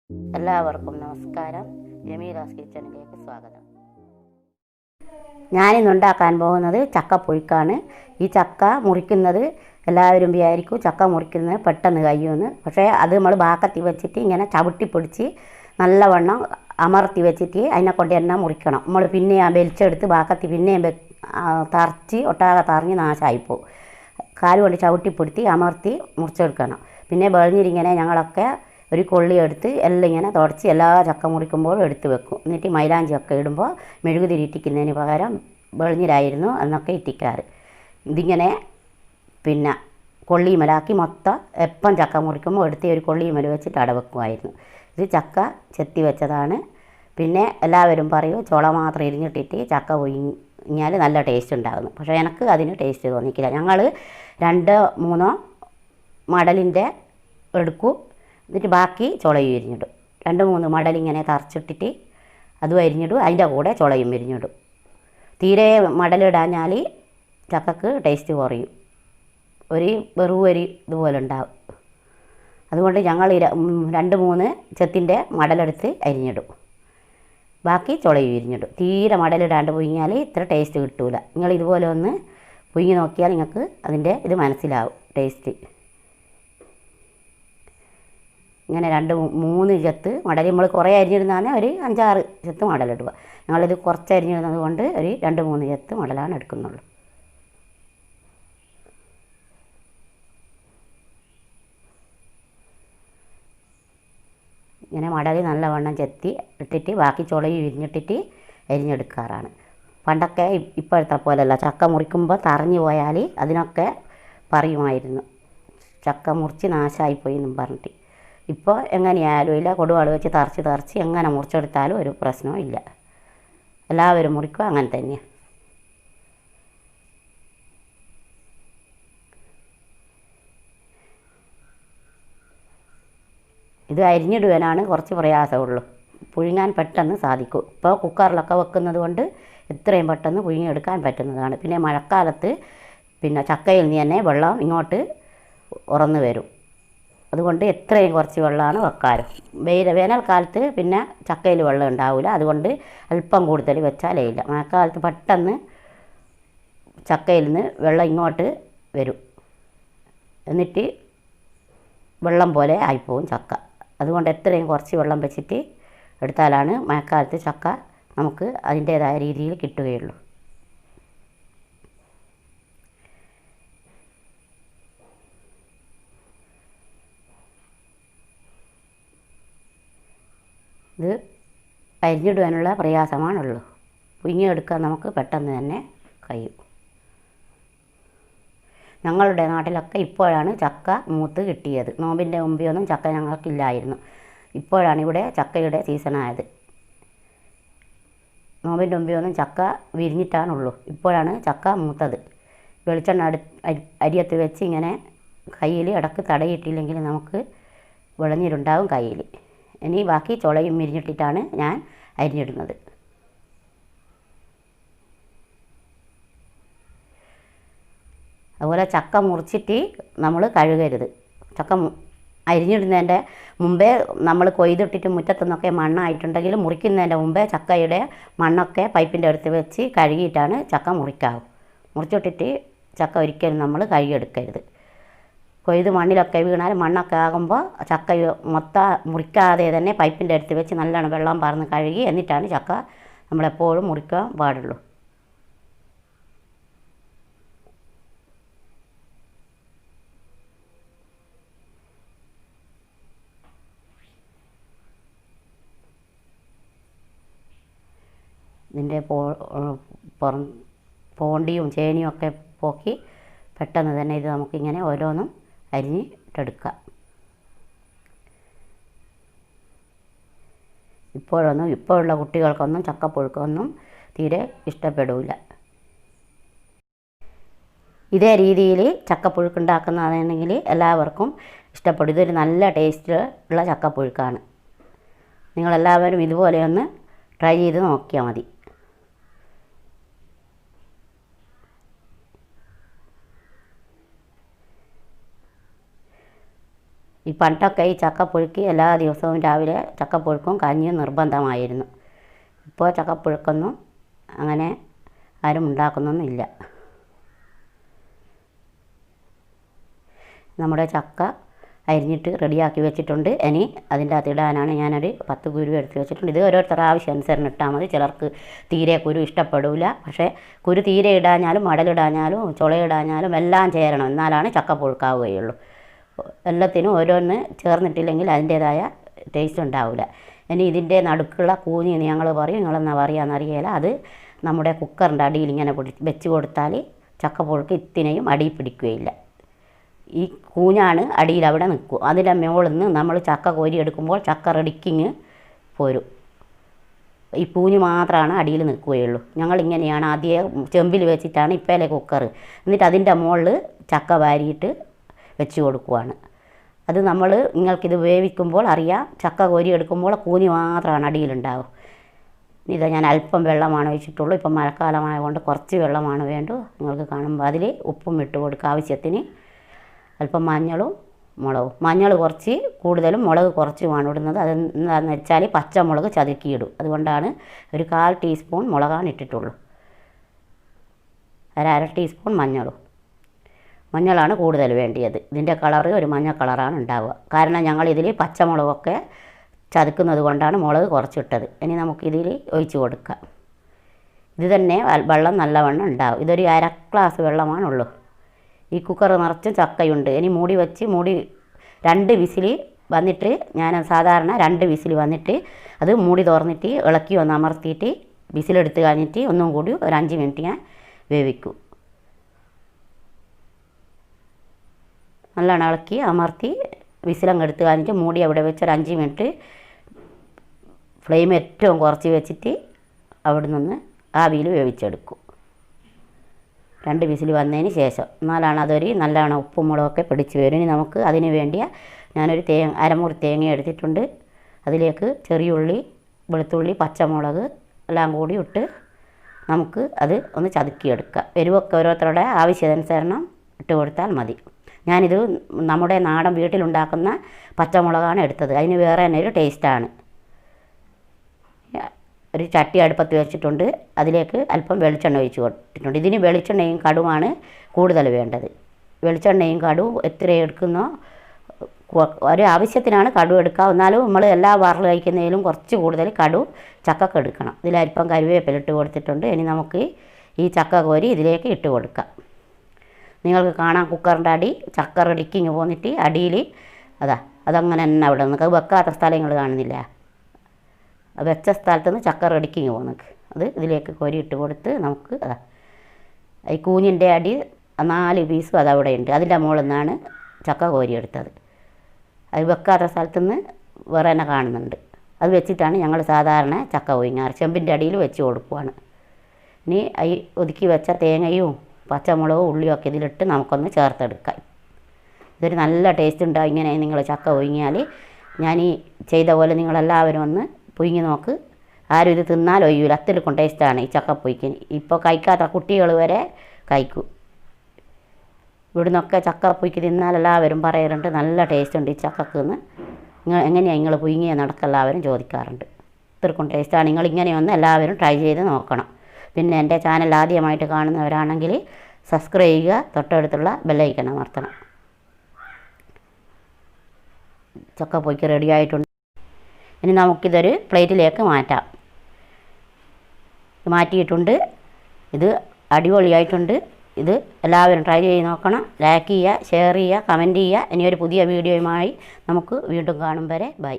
എല്ലാവർക്കും നമസ്കാരം. ജമീലാസ് കിച്ചണിലേക്ക് സ്വാഗതം. ഞാനിന്ന് ഉണ്ടാക്കാൻ പോകുന്നത് ചക്കപ്പുഴുക്കാണ്. ഈ ചക്ക മുറിക്കുന്നത് എല്ലാവരും വിചാരിക്കും ചക്ക മുറിക്കുന്നത് പെട്ടെന്ന് കഴിയുമെന്ന്. പക്ഷേ അത് നമ്മൾ ബാക്കത്തി വെച്ചിട്ട് ഇങ്ങനെ ചവിട്ടി പിടിച്ച് നല്ലവണ്ണം അമർത്തി വെച്ചിട്ട് അതിനെ കൊണ്ട് തന്നെ മുറിക്കണം. നമ്മൾ പിന്നെ ആ വലിച്ചെടുത്ത് ബാക്കത്തി പിന്നെയും തറച്ച് ഒട്ടാകെ തറഞ്ഞ് നാശമായിപ്പോവും. കാലുകൊണ്ട് ചവിട്ടിപ്പിടുത്തി അമർത്തി മുറിച്ചെടുക്കണം. പിന്നെ വെളിഞ്ഞിരിങ്ങനെ ഞങ്ങളൊക്കെ ഒരു കൊള്ളി എടുത്ത് എല്ലാം ഇങ്ങനെ തുടച്ച് എല്ലാ ചക്ക മുറിക്കുമ്പോഴും എടുത്ത് വെക്കും. എന്നിട്ട് മൈലാഞ്ചി ഒക്കെ ഇടുമ്പോൾ മെഴുകുതിരി ഇട്ടിക്കുന്നതിന് പകരം വെളിഞ്ഞിരായിരുന്നു എന്നൊക്കെ ഇട്ടിക്കാറ്. ഇതിങ്ങനെ പിന്നെ കൊള്ളിമലാക്കി മൊത്തം എപ്പം ചക്ക മുറിക്കുമ്പോൾ എടുത്ത് ഒരു കൊള്ളിമല വെച്ചിട്ട് അടവെക്കുമായിരുന്നു. ഇത് ചക്ക ചെത്തി വെച്ചതാണ്. പിന്നെ എല്ലാവരും പറയും ചുള മാത്രം ഇരിഞ്ഞിട്ടിട്ട് ചക്ക പൊഴിഞ്ഞാൽ നല്ല ടേസ്റ്റ് ഉണ്ടാകുന്നു. പക്ഷേ എനിക്ക് അതിന് ടേസ്റ്റ് തോന്നിക്കില്ല. ഞങ്ങൾ 2-3 മടലിൻ്റെ എടുക്കും. എന്നിട്ട് ബാക്കി ചുളയും എരിഞ്ഞിടും. 2-3 മടലിങ്ങനെ തറച്ചിട്ടിട്ട് അതും അരിഞ്ഞിടും. അതിൻ്റെ കൂടെ ചുളയും എരിഞ്ഞിടും. തീരെ മടലിടാഞ്ഞാൽ ചക്കക്ക് ടേസ്റ്റ് കുറയും. ഒരു വെറുവരി ഇതുപോലെ ഉണ്ടാവും. അതുകൊണ്ട് ഞങ്ങൾ 2-3 ചെത്തിൻ്റെ മടലെടുത്ത് അരിഞ്ഞിടും. ബാക്കി ചുളയും എരിഞ്ഞിടും. തീരെ മടലിടാണ്ട് പൊഴിഞ്ഞാൽ ഇത്ര ടേസ്റ്റ് കിട്ടൂല. നിങ്ങൾ ഇതുപോലെ ഒന്ന് പൊഴിഞ്ഞ് നോക്കിയാൽ നിങ്ങൾക്ക് അതിൻ്റെ ഇത് മനസ്സിലാവും ടേസ്റ്റ്. ഇങ്ങനെ 2-3 ചെത്ത് മടൽ നമ്മൾ കുറേ അരിഞ്ഞിടുന്നതാണ് ഒരു 5-6 ചെത്ത് മടലിടുക. ഞങ്ങളിത് കുറച്ച് അരിഞ്ഞിടുന്നത് കൊണ്ട് ഒരു 2-3 ചെത്ത് മടലാണ് എടുക്കുന്നുള്ളൂ. ഇങ്ങനെ മടൽ നല്ലവണ്ണം ചെത്തി ഇട്ടിട്ട് ബാക്കി ചുളയും വിരിഞ്ഞിട്ടിട്ട് അരിഞ്ഞെടുക്കാറാണ്. പണ്ടൊക്കെ ഇപ്പോഴത്തെ പോലെയല്ല. ചക്ക മുറിക്കുമ്പോൾ തറഞ്ഞു പോയാൽ അതിനൊക്കെ പറയുമായിരുന്നു ചക്ക മുറിച്ച് നാശമായിപ്പോയി എന്നും പറഞ്ഞിട്ട്. ഇപ്പോൾ എങ്ങനെയായാലും ഇല്ല. കൊടുവാൾ വെച്ച് തറച്ച് എങ്ങനെ മുറിച്ചെടുത്താലും ഒരു പ്രശ്നവും ഇല്ല. എല്ലാവരും മുറിക്കും അങ്ങനെ തന്നെയാണ്. ഇത് അരിഞ്ഞിടുവാനാണ് കുറച്ച് പ്രയാസമുള്ളൂ. പുഴുങ്ങാൻ പെട്ടെന്ന് സാധിക്കും. ഇപ്പോൾ കുക്കറിലൊക്കെ വെക്കുന്നത് കൊണ്ട് എത്രയും പെട്ടെന്ന് പുഴുങ്ങിയെടുക്കാൻ പറ്റുന്നതാണ്. പിന്നെ മഴക്കാലത്ത് പിന്നെ ചക്കയിൽ നിന്ന് തന്നെ വെള്ളം ഇങ്ങോട്ട് ഉറന്നു വരും. അതുകൊണ്ട് എത്രയും കുറച്ച് വെള്ളമാണ് വെക്കാറ്. വേനൽക്കാലത്ത് പിന്നെ ചക്കയിൽ വെള്ളം ഉണ്ടാവില്ല. അതുകൊണ്ട് അല്പം കൂടുതൽ വെച്ചാലേ ഇല്ല. മഴക്കാലത്ത് പെട്ടെന്ന് ചക്കയിൽ നിന്ന് വെള്ളം ഇങ്ങോട്ട് വരും. എന്നിട്ട് വെള്ളം പോലെ ആയിപ്പോവും ചക്ക. അതുകൊണ്ട് എത്രയും കുറച്ച് വെള്ളം വെച്ചിട്ട് എടുത്താലാണ് മഴക്കാലത്ത് ചക്ക നമുക്ക് അതിൻ്റേതായ രീതിയിൽ കിട്ടുകയുള്ളൂ. ഇത് അരിഞ്ഞിടുവാനുള്ള പ്രയാസമാണുള്ളൂ. പുഴുങ്ങിയെടുക്കാൻ നമുക്ക് പെട്ടെന്ന് തന്നെ കഴിയും. ഞങ്ങളുടെ നാട്ടിലൊക്കെ ഇപ്പോഴാണ് ചക്ക മൂത്ത് കിട്ടിയത്. നോമ്പിൻ്റെ മുമ്പിയൊന്നും ചക്ക ഞങ്ങൾക്കില്ലായിരുന്നു. ഇപ്പോഴാണ് ഇവിടെ ചക്കയുടെ സീസണായത്. നോമ്പിൻ്റെ മുമ്പിയൊന്നും ചക്ക വിരിഞ്ഞിട്ടാണുള്ളൂ. ഇപ്പോഴാണ് ചക്ക മൂത്തത്. വെളിച്ചെണ്ണ അരിയത്ത് വെച്ച് ഇങ്ങനെ കയ്യിൽ ഇടക്ക് തടയിട്ടില്ലെങ്കിൽ നമുക്ക് വിളഞ്ഞിട്ടുണ്ടാവും കയ്യിൽ. ഇനി ബാക്കി ചുളയും വിരിഞ്ഞിട്ടിട്ടാണ് ഞാൻ അരിഞ്ഞിടുന്നത്. അതുപോലെ ചക്ക മുറിച്ചിട്ട് നമ്മൾ കഴുകരുത്. ചക്ക അരിഞ്ഞിടുന്നതിൻ്റെ മുമ്പേ നമ്മൾ കൊയ്തിട്ടിട്ട് മുറ്റത്തു നിന്നൊക്കെ മണ്ണായിട്ടുണ്ടെങ്കിൽ മുറിക്കുന്നതിൻ്റെ മുമ്പേ ചക്കയുടെ മണ്ണൊക്കെ പൈപ്പിൻ്റെ അടുത്ത് വെച്ച് കഴുകിയിട്ടാണ് ചക്ക മുറിക്കാവൂ. മുറിച്ചിട്ടിട്ട് ചക്ക ഒരിക്കലും നമ്മൾ കഴുകിയെടുക്കരുത്. കൊയ്ത് മണ്ണിലൊക്കെ വീണാൽ മണ്ണൊക്കെ ആകുമ്പോൾ ചക്ക മൊത്തം മുറിക്കാതെ തന്നെ പൈപ്പിൻ്റെ അടുത്ത് വെച്ച് നല്ലോണം വെള്ളം പാർന്ന് കഴുകി എന്നിട്ടാണ് ചക്ക നമ്മളെപ്പോഴും മുറിക്കാൻ പാടുള്ളൂ. ഇതിൻ്റെ പോണ്ടിയും ചേനിയും ഒക്കെ പോക്കി പെട്ടെന്ന് തന്നെ ഇത് നമുക്കിങ്ങനെ ഓരോന്നും അരിഞ്ഞിട്ടെടുക്കാം. ഇപ്പോഴുള്ള കുട്ടികൾക്കൊന്നും ചക്കപ്പുഴുക്കൊന്നും തീരെ ഇഷ്ടപ്പെടില്ല. ഇതേ രീതിയിൽ ചക്കപ്പുഴുക്ക് ഉണ്ടാക്കുന്നതാണെങ്കിൽ എല്ലാവർക്കും ഇഷ്ടപ്പെടും. ഇതൊരു നല്ല ടേസ്റ്റ് ഉള്ള ചക്കപ്പുഴുക്കാണ്. നിങ്ങളെല്ലാവരും ഇതുപോലെ ഒന്ന് ട്രൈ ചെയ്ത് നോക്കിയാൽ മതി. ഈ പണ്ടൊക്കെ ഈ ചക്കപ്പുഴുക്ക് എല്ലാ ദിവസവും രാവിലെ ചക്കപ്പുഴുക്കും കഞ്ഞിയും നിർബന്ധമായിരുന്നു. ഇപ്പോൾ ചക്കപ്പുഴുക്കൊന്നും അങ്ങനെ ആരും ഉണ്ടാക്കുന്നൊന്നുമില്ല. നമ്മുടെ ചക്ക അരിഞ്ഞിട്ട് റെഡിയാക്കി വെച്ചിട്ടുണ്ട്. ഇനി അതിൻ്റെ അകത്ത് ഇടാനാണ് ഞാനൊരു 10 കുരു എടുത്ത് വെച്ചിട്ടുണ്ട്. ഇത് ഓരോരുത്തരുടെ ആവശ്യാനുസരണം ഇട്ടാൽ മതി. ചിലർക്ക് തീരെ കുരു ഇഷ്ടപ്പെടില്ല. പക്ഷേ കുരു തീരെ ഇടാഞ്ഞാലും മടലിടാഞ്ഞാലും ചുളയിടാഞ്ഞാലും എല്ലാം ചേരണം, എന്നാലാണ് ചക്കപ്പുഴുക്കാവുകയുള്ളൂ. എല്ലാത്തിനും ഓരോന്ന് ചേർന്നിട്ടില്ലെങ്കിൽ അതിൻ്റേതായ ടേസ്റ്റ് ഉണ്ടാവില്ല. ഇനി ഇതിൻ്റെ നടുക്കുള്ള കൂനി ഞങ്ങൾ പറയും, നിങ്ങളെന്നാ പറയുകയെന്നറിയില്ല. അത് നമ്മുടെ കുക്കറിൻ്റെ അടിയിൽ ഇങ്ങനെ വെച്ച് കൊടുത്താൽ ചക്കപ്പുഴുക്ക് ഇത്തിനെയും അടിയിൽ പിടിക്കുകയില്ല. ഈ കൂഞ്ഞാണ് അടിയിൽ അവിടെ നിൽക്കും. അതിൻ്റെ മുകളിൽ നിന്ന് നമ്മൾ ചക്ക കോരി എടുക്കുമ്പോൾ ചക്ക റെഡിക്കിങ് പോരും. ഈ പൂഞ്ഞ് മാത്രമാണ് അടിയിൽ നിൽക്കുകയുള്ളൂ. ഞങ്ങളിങ്ങനെയാണ് ആദ്യം ചെമ്പിൽ വെച്ചിട്ടാണ് ഇപ്പേലെ കുക്കർ. എന്നിട്ട് അതിൻ്റെ മുകളിൽ ചക്ക വാരിയിട്ട് വെച്ച് കൊടുക്കുവാണ്. അത് നമ്മൾ നിങ്ങൾക്കിത് വേവിക്കുമ്പോൾ അറിയാം, ചക്ക കോരി എടുക്കുമ്പോൾ കൂനി മാത്രമാണ് അടിയിലുണ്ടാവും. ഇത് ഞാൻ അല്പം വെള്ളമാണ് ഒഴിച്ചിട്ടുള്ളൂ. ഇപ്പം മഴക്കാലമായതുകൊണ്ട് കുറച്ച് വെള്ളമാണ് വേണ്ടു. നിങ്ങൾക്ക് കാണുമ്പോൾ അതിൽ ഉപ്പും ഇട്ട് കൊടുക്കുക ആവശ്യത്തിന്. അല്പം മഞ്ഞളും മുളകും. മഞ്ഞൾ കുറച്ച് കൂടുതലും മുളക് കുറച്ചുമാണ് ഇടുന്നത്. അതെന്താണെന്ന് വെച്ചാൽ പച്ചമുളക് ചതുക്കിയിടും. അതുകൊണ്ടാണ് ഒരു 1/4 ടീസ്പൂൺ മുളകാണ് ഇട്ടിട്ടുള്ളൂ. അര ടീസ്പൂൺ മഞ്ഞളാണ് കൂടുതൽ വേണ്ടിയത്. ഇതിൻ്റെ കളറ് ഒരു മഞ്ഞ കളറാണ് ഉണ്ടാവുക. കാരണം ഞങ്ങളിതിൽ പച്ചമുളകൊക്കെ ചതുക്കുന്നത് കൊണ്ടാണ് മുളക് കുറച്ചിട്ടത്. ഇനി നമുക്കിതിൽ ഒഴിച്ച് കൊടുക്കാം. ഇത് തന്നെ വെള്ളം നല്ലവണ്ണം ഉണ്ടാവും. ഇതൊരു 1/2 ഗ്ലാസ് വെള്ളമാണുള്ളൂ. ഈ കുക്കർ നിറച്ചും ചക്കയുണ്ട്. ഇനി മൂടി 2 വിസിൽ വന്നിട്ട്, ഞാൻ സാധാരണ 2 വിസിൽ വന്നിട്ട് അത് മൂടി തുറന്നിട്ട് ഇളക്കി ഒന്ന് അമർത്തിയിട്ട് വിസിലെടുത്ത് കഴിഞ്ഞിട്ട് ഒന്നും കൂടി ഒരു 5 മിനിറ്റ് ഞാൻ വേവിക്കും. നല്ലോണം ഇളക്കി അമർത്തി വിസിലങ്ങ് എടുത്ത് കഴിഞ്ഞിട്ട് മൂടി അവിടെ വെച്ച് ഒരു 5 മിനിറ്റ് ഫ്ലെയിം ഏറ്റവും കുറച്ച് വെച്ചിട്ട് അവിടെ നിന്ന് ആവിയിൽ വേവിച്ചെടുക്കും. 2 വിസിൽ വന്നതിന് ശേഷം. എന്നാലാണ് അതൊരു നല്ലോണം ഉപ്പും മുളകൊക്കെ പിടിച്ച് വരും. ഇനി നമുക്ക് അതിന് വേണ്ടിയ ഞാനൊരു അരമുറി തേങ്ങ എടുത്തിട്ടുണ്ട്. അതിലേക്ക് ചെറിയ ഉള്ളി, വെളുത്തുള്ളി, പച്ചമുളക് എല്ലാം കൂടി ഇട്ട് നമുക്ക് അത് ഒന്ന് ചതുക്കിയെടുക്കാം. എരിവൊക്കെ ഓരോരുത്തരുടെ ആവശ്യാനുസരണം ഇട്ട് കൊടുത്താൽ മതി. ഞാനിത് നമ്മുടെ നാടൻ വീട്ടിലുണ്ടാക്കുന്ന പച്ചമുളകാണ് എടുത്തത്. അതിന് വേറെ തന്നെ ഒരു ടേസ്റ്റാണ്. ഒരു ചട്ടി അടുപ്പത്ത് വെച്ചിട്ടുണ്ട്. അതിലേക്ക് അല്പം വെളിച്ചെണ്ണ ഒഴിച്ച് കൊടുത്തിട്ടുണ്ട്. ഇതിന് വെളിച്ചെണ്ണയും കടുവാണ് കൂടുതൽ വേണ്ടത്. വെളിച്ചെണ്ണയും കടുവും എത്ര എടുക്കുന്നോ ഒരു ആവശ്യത്തിനാണ് കടു എടുക്കുക. എന്നാലും നമ്മൾ എല്ലാ വറൽ കഴിക്കുന്നതിലും കുറച്ച് കൂടുതൽ കടു ചക്കക്ക് എടുക്കണം. ഇതിലല്പം കറിവേപ്പില ഇട്ട് കൊടുത്തിട്ടുണ്ട്. ഇനി നമുക്ക് ഈ ചക്ക കോരി ഇതിലേക്ക് ഇട്ട് കൊടുക്കാം. നിങ്ങൾക്ക് കാണാം കുക്കറിൻ്റെ അടി ചക്ക റെഡിക്കിങ് പോന്നിട്ട് അടിയിൽ അതങ്ങനെ തന്നെ അവിടെ നിന്ന് വെക്കാത്ത സ്ഥലങ്ങൾ കാണുന്നില്ല. വെച്ച സ്ഥലത്ത് നിന്ന് ചക്ക റെഡിക്കിങ് പോകുന്നത് അത് ഇതിലേക്ക് കോരി ഇട്ട് കൊടുത്ത് നമുക്ക് ഈ കൂഞ്ഞിൻ്റെ അടി 4 പീസും അതവിടെ ഉണ്ട്. അതിൻ്റെ മുകളിൽ നിന്നാണ് ചക്ക കോരിയെടുത്തത്. അത് വെക്കാത്ത സ്ഥലത്ത് നിന്ന് വേറെ തന്നെ കാണുന്നുണ്ട്. അത് വെച്ചിട്ടാണ് ഞങ്ങൾ സാധാരണ ചക്ക ഒഴിങ്ങാറ്. ചെമ്പിൻ്റെ അടിയിൽ വെച്ച് കൊടുക്കുവാണ്. ഇനി ഈ ഒതുക്കി വെച്ച തേങ്ങയും പച്ചമുളകും ഉള്ളിയൊക്കെ ഇതിലിട്ട് നമുക്കൊന്ന് ചേർത്തെടുക്കാം. ഇതൊരു നല്ല ടേസ്റ്റ് ഉണ്ടാവും. ഇങ്ങനെ നിങ്ങൾ ചക്ക ഒഴിങ്ങിയാൽ ഞാൻ ഈ ചെയ്ത പോലെ നിങ്ങളെല്ലാവരും ഒന്ന് പുഴുങ്ങി നോക്ക്. ആരും ഇത് തിന്നാൽ ഒഴിയൂല. അത്രയ്ക്കും ടേസ്റ്റാണ് ഈ ചക്കപ്പൊയ്ക്കിന്. ഇപ്പോൾ കഴിക്കാത്ത കുട്ടികൾ വരെ കഴിക്കും. ഇവിടുന്നൊക്കെ ചക്കപ്പൊയ്ക്ക് തിന്നാൽ എല്ലാവരും പറയാറുണ്ട് നല്ല ടേസ്റ്റ് ഉണ്ട് ഈ ചക്കക്കെന്ന്. എങ്ങനെയാണ് നിങ്ങൾ പുഴുങ്ങിയ നടക്കെല്ലാവരും ചോദിക്കാറുണ്ട്. ഇത്രയ്ക്കും ടേസ്റ്റാണ്. നിങ്ങളിങ്ങനെയൊന്ന് എല്ലാവരും ട്രൈ ചെയ്ത് നോക്കണം. പിന്നെ എൻ്റെ ചാനൽ ആദ്യമായിട്ട് കാണുന്നവരാണെങ്കിൽ സബ്സ്ക്രൈബ് ചെയ്യുക. തൊട്ടടുത്തുള്ള ബെല്ലൈക്കൺ അമർത്തണം. ചക്കപ്പൊയ്ക്ക് റെഡി ആയിട്ടുണ്ട്. ഇനി നമുക്കിതൊരു പ്ലേറ്റിലേക്ക് മാറ്റിയിട്ടുണ്ട്. ഇത് അടിപൊളിയായിട്ടുണ്ട്. ഇത് എല്ലാവരും ട്രൈ ചെയ്ത് നോക്കണം. ലൈക്ക് ചെയ്യുക, ഷെയർ ചെയ്യുക, കമൻറ്റ് ചെയ്യുക. ഇനിയൊരു പുതിയ വീഡിയോയുമായി നമുക്ക് വീണ്ടും കാണും വരെ ബൈ.